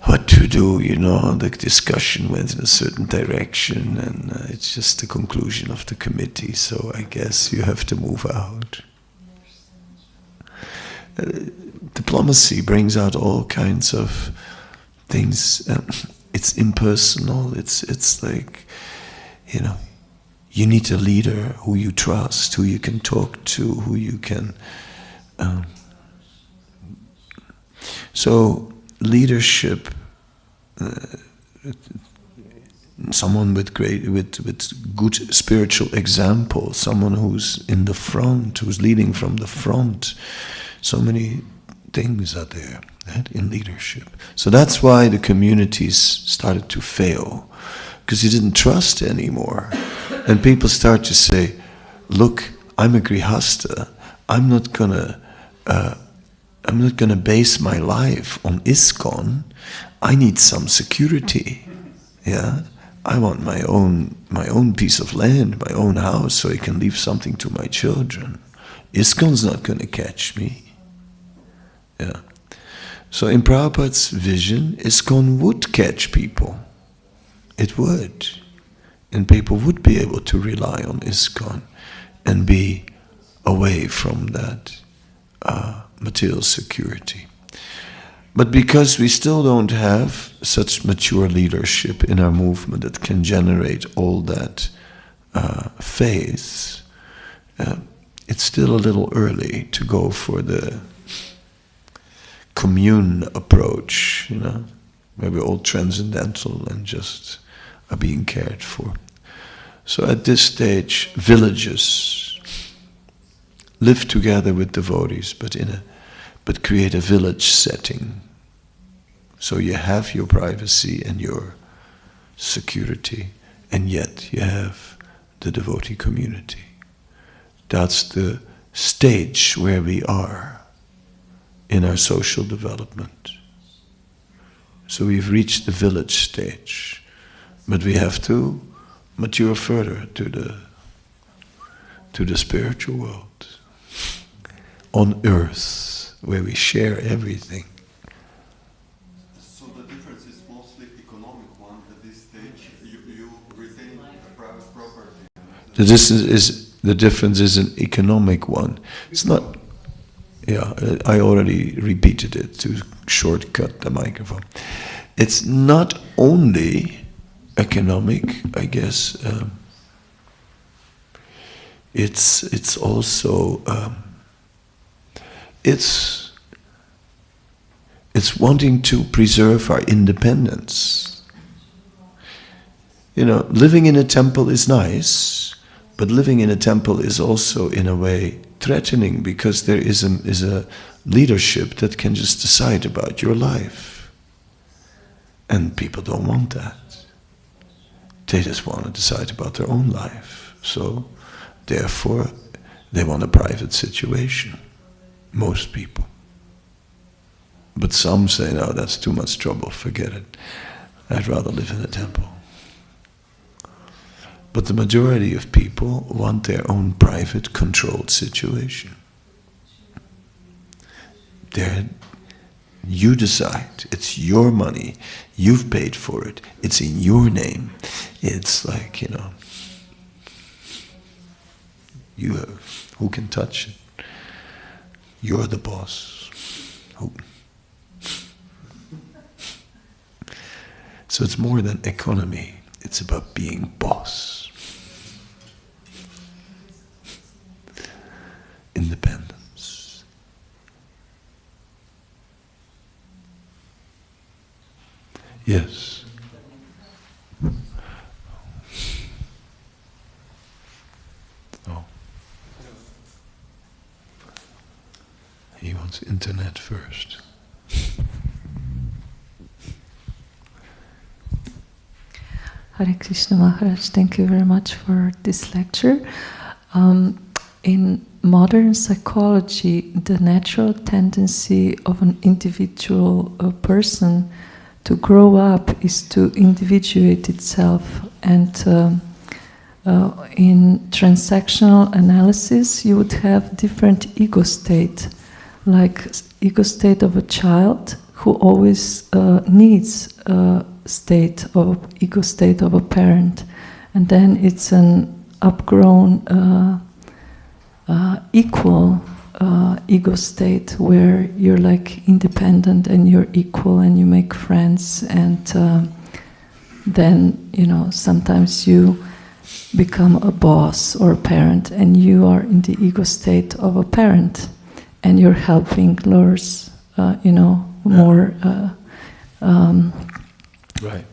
what to do, the discussion went in a certain direction and it's just the conclusion of the committee, so I guess you have to move out. Diplomacy brings out all kinds of things. It's impersonal. It's like, you need a leader who you trust, who you can talk to, who you can. So leadership, someone with good spiritual example, someone who's in the front, who's leading from the front, So many things are there, right, in leadership. So that's why the communities started to fail, because you didn't trust anymore. And people start to say, look, I'm a grihasta. I'm not gonna base my life on ISKCON. I need some security. Yeah, I want my own piece of land, my own house, so I can leave something to my children. ISKCON's not going to catch me. Yeah. So in Prabhupada's vision, ISKCON would catch people. It would. And people would be able to rely on ISKCON and be away from that material security. But because we still don't have such mature leadership in our movement that can generate all that faith, it's still a little early to go for the commune approach, where we're all transcendental and just are being cared for. So at this stage, villages live together with devotees, but create a village setting. So you have your privacy and your security, and yet you have the devotee community. That's the stage where we are in our social development. So we've reached the village stage, but we have to mature further to the spiritual world, on earth, where we share everything. So the difference is mostly economic one at this stage. You retain the private property. The difference is an economic one. It's not. Yeah, I already repeated it to shortcut the microphone. It's not only economic, I guess. It's also it's wanting to preserve our independence. Living in a temple is nice, but living in a temple is also, in a way, threatening, because there is a leadership that can just decide about your life. And people don't want that. They just want to decide about their own life. So, therefore, they want a private situation. Most people. But some say, no, that's too much trouble, forget it. I'd rather live in a temple. But the majority of people want their own private, controlled situation. You decide. It's your money. You've paid for it. It's in your name. It's like, who can touch it? You're the boss. So it's more than economy. It's about being boss. Independence. Yes. Oh. He wants internet first. Hare Krishna Maharaj, thank you very much for this lecture. In modern psychology, the natural tendency of an individual person to grow up is to individuate itself. And in transactional analysis, you would have different ego state, like ego state of a child who always needs state of ego state of a parent, and then it's an upgrown equal ego state where you're like independent and you're equal and you make friends, and then sometimes you become a boss or a parent and you are in the ego state of a parent and you're helping lures more right.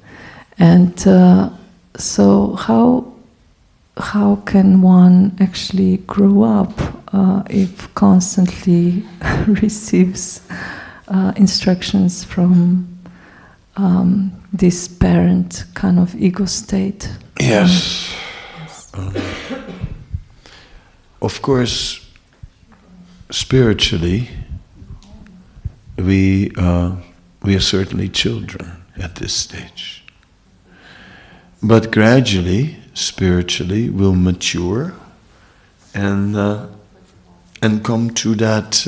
And so how can one actually grow up if constantly receives instructions from this parent kind of ego state. Yes. Of course, spiritually, we are certainly children at this stage. But gradually, spiritually, we'll mature and come to that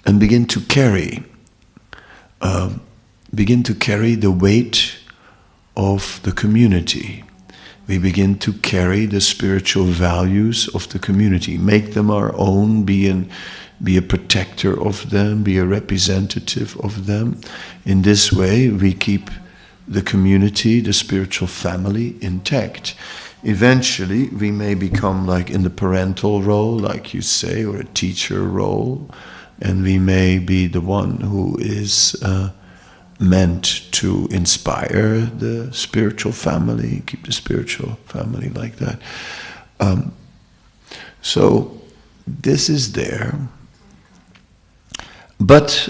and begin to carry the weight of the community. We begin to carry the spiritual values of the community, make them our own, be a protector of them, be a representative of them. In this way, we keep the community, the spiritual family intact. Eventually, we may become like in the parental role, like you say, or a teacher role, and we may be the one who is meant to inspire the spiritual family, keep the spiritual family like that. So this is there, but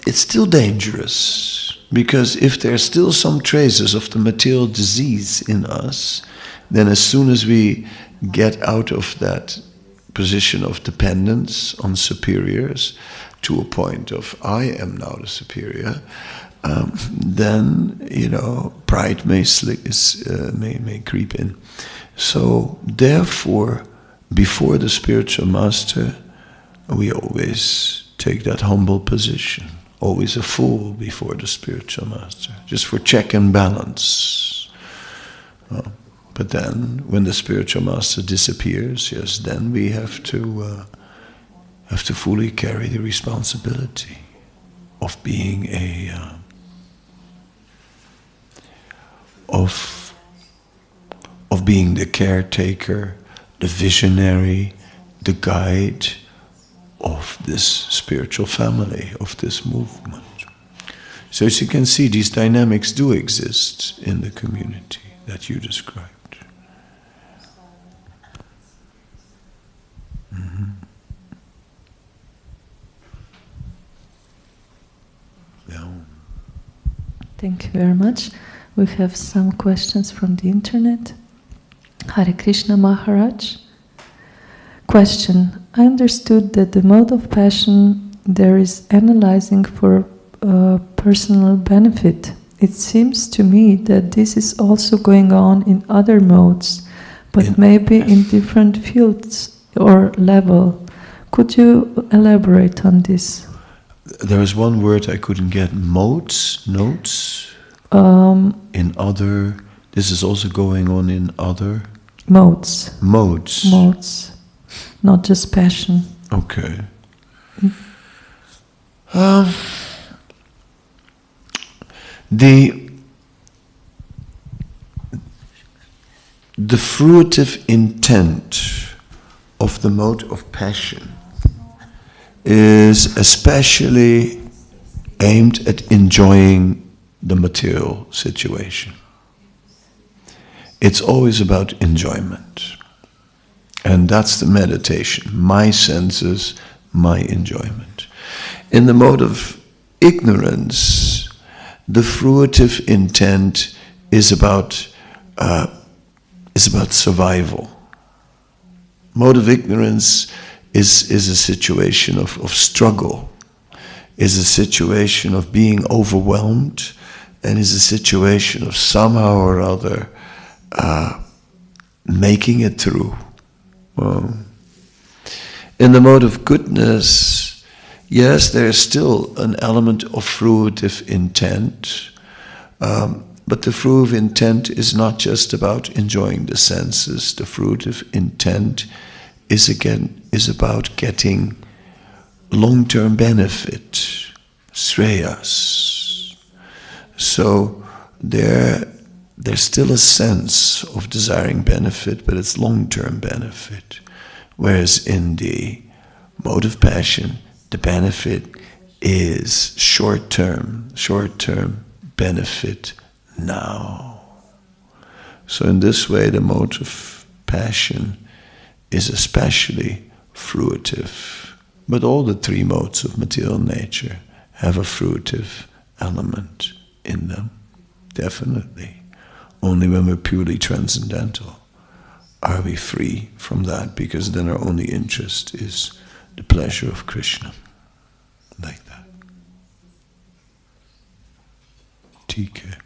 it's still dangerous, because if there's still some traces of the material disease in us, then as soon as we get out of that position of dependence on superiors to a point of I am now the superior, then pride may creep in. So therefore, before the spiritual master, we always take that humble position, always a fool before the spiritual master, just for check and balance. But then, when the spiritual master disappears, yes, then we have to fully carry the responsibility of being of being the caretaker, the visionary, the guide of this spiritual family, of this movement. So as you can see, these dynamics do exist in the community that you described. Mm-hmm. Yeah. Thank you very much. We have some questions from the internet. Hare Krishna Maharaj. Question. I understood that the mode of passion there is analyzing for personal benefit. It seems to me that this is also going on in other modes, but maybe in different fields or level. Could you elaborate on this? There is one word I couldn't get. Modes? Notes? In other... This is also going on in other... Modes. Modes. Modes. Not just passion. Okay. The fruitive intent of the mode of passion is especially aimed at enjoying the material situation. It's always about enjoyment. And that's the meditation. My senses, my enjoyment. In the mode of ignorance, the fruitive intent is about survival. Mode of ignorance is a situation of struggle, is a situation of being overwhelmed, and is a situation of somehow or other making it through. In the mode of goodness, yes, there is still an element of fruitive intent, but the fruitive intent is not just about enjoying the senses. The fruitive intent is about getting long-term benefit, shreyas. So there's still a sense of desiring benefit, but it's long-term benefit. Whereas in the mode of passion, the benefit is short-term benefit now. So in this way, the mode of passion is especially fruitive. But all the three modes of material nature have a fruitive element in them, definitely. Only when we're purely transcendental are we free from that, because then our only interest is the pleasure of Krishna. Like that. TK.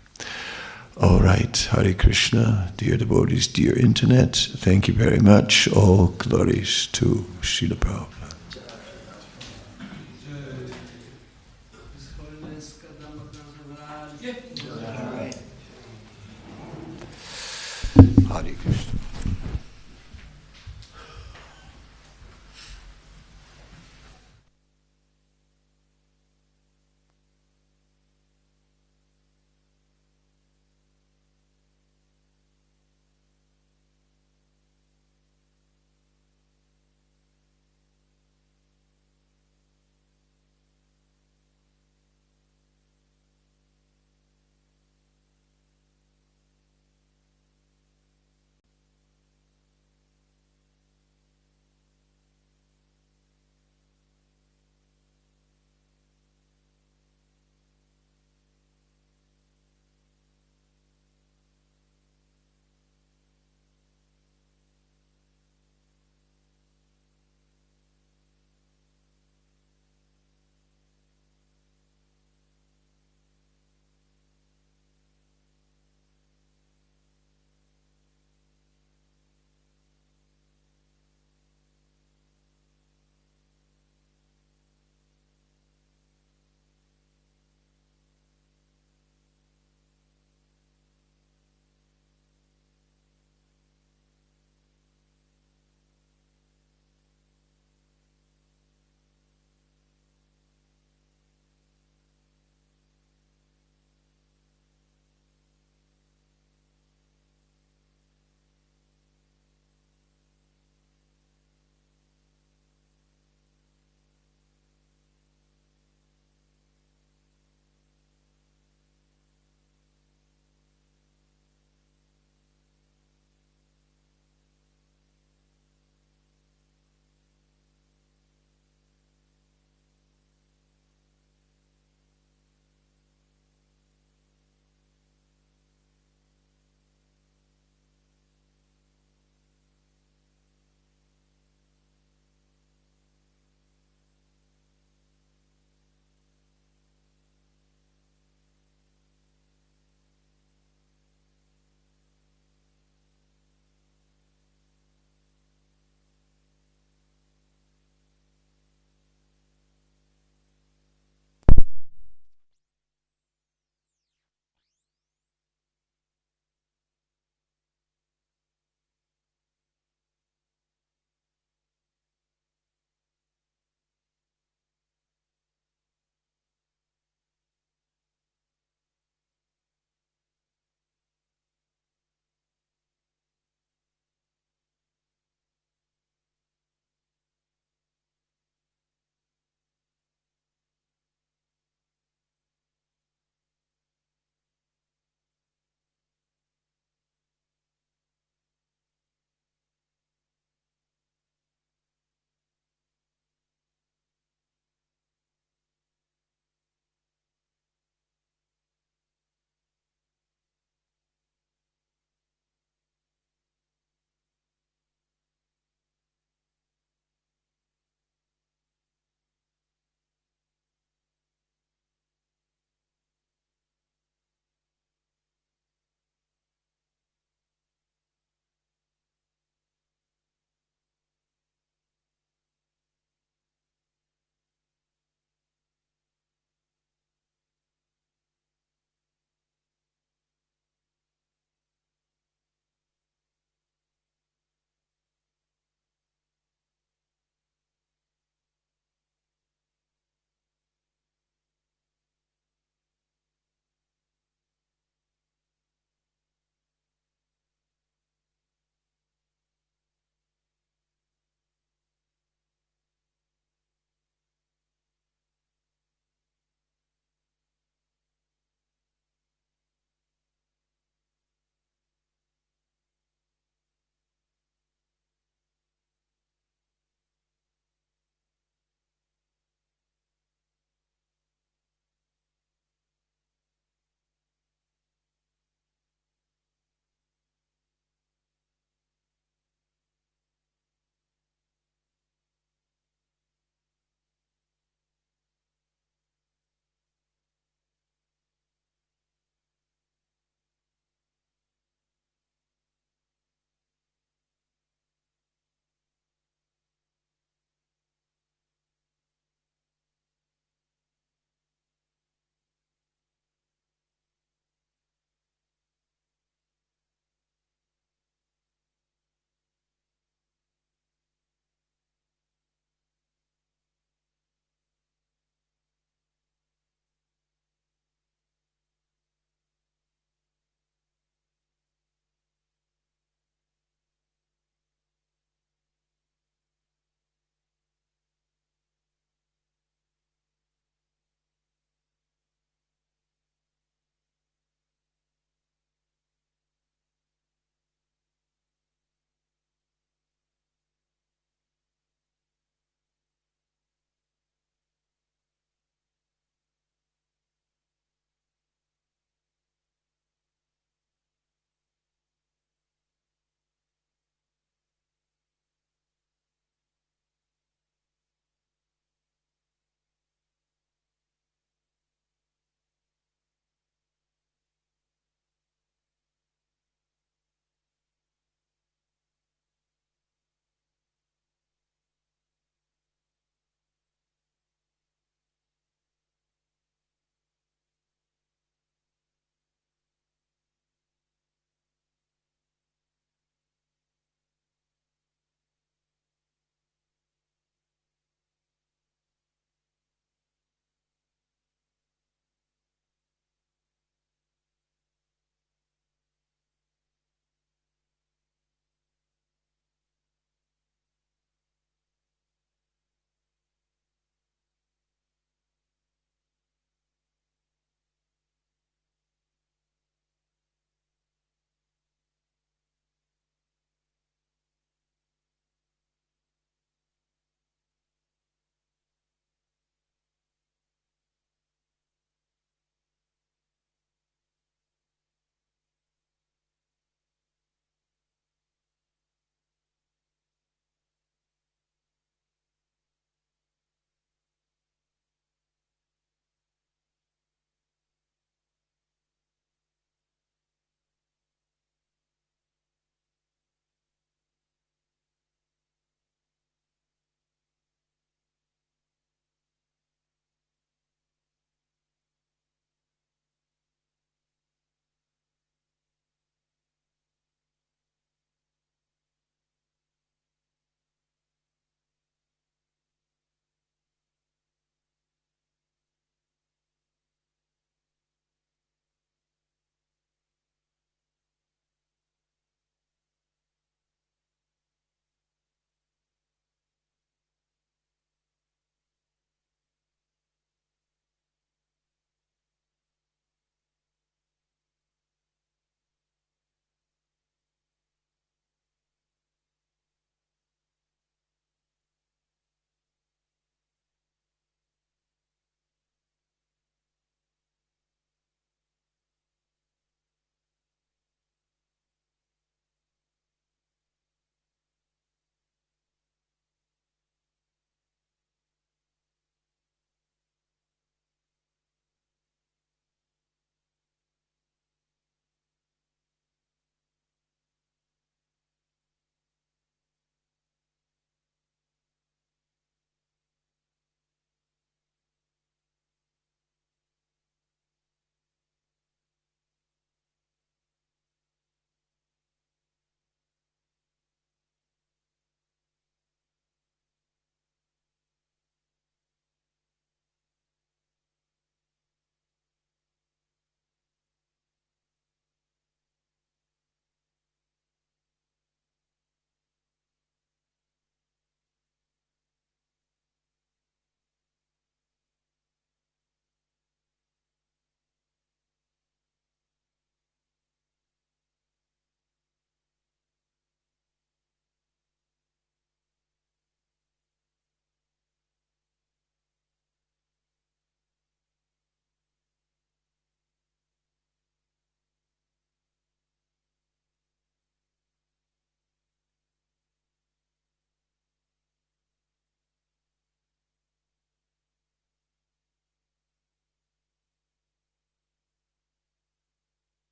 All right, Hare Krishna, dear devotees, dear internet, thank you very much. All glories to Srila Prabhupada. Yeah.